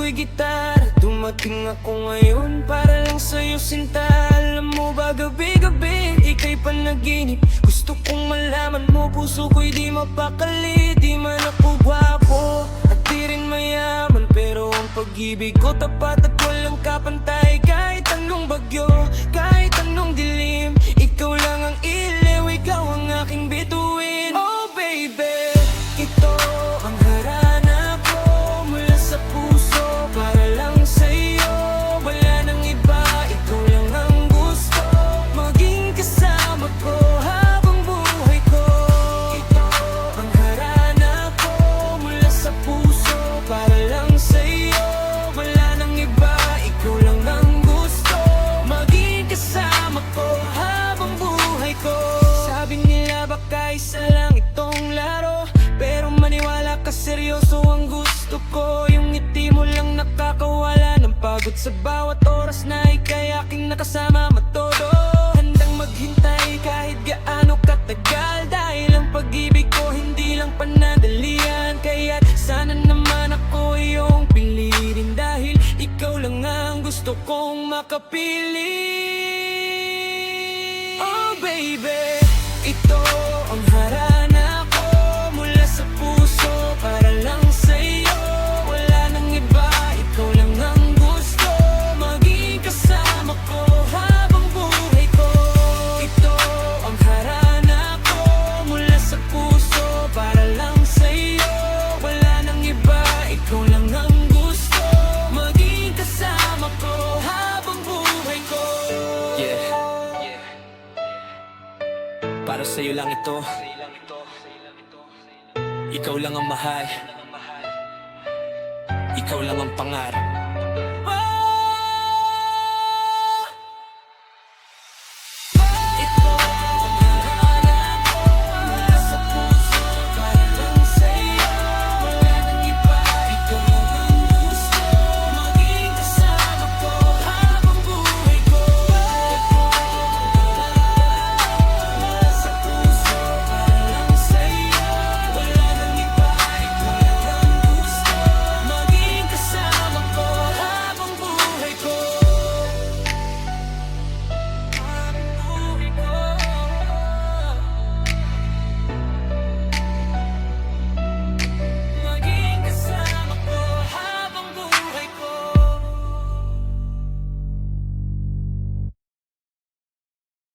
ako'y gitara. Dumating ako ngayon para lang sa'yo sinta. Alam mo ba gabi-gabi ika'y panaginip. Gusto kong malaman mo puso ko'y di mapakali. Di man ako gwapo at di rin mayaman, pero ang pag-ibig ko tapat at walang kapantay. Kahit anong bagyo, kahit anong dilim, ikaw lang ang ilaw, ikaw ang aking bituin. Oh baby, ito ang harana ko mula sa puso para lang sa'yo. Wala nang iba, ikaw lang ang gusto maging kasama ko habang buhay ko. Ito ang harana ko mula sa puso para lang sa'yo. Wala nang iba, ikaw lang ang gusto maging kasama ko habang buhay ko. Sabi nila baka isa lang itong laro, pero maniwala ka, seryoso ang gusto ko. Yung ngiti mo lang nakakawala ng pagod sa bawat oras na ika'y aking nakasama matodo. Handang maghintay kahit gaano katagal, dahil ang pag-ibig ko hindi lang panadalian. Kaya't sana naman ako iyong piliin, dahil ikaw lang ang gusto kong makapili. Oh baby, ito ang harana ko mula sa puso para lang sa'yo. Wala nang iba, ikaw lang ang gusto maging kasama ko habang buhay ko. Ito ang harana ko mula sa puso para lang sa'yo. Wala nang iba, ikaw lang ang gusto maging kasama ko habang buhay ko. Para sa'yo lang ito, ikaw lang ang mahal, ikaw lang ang pangarap.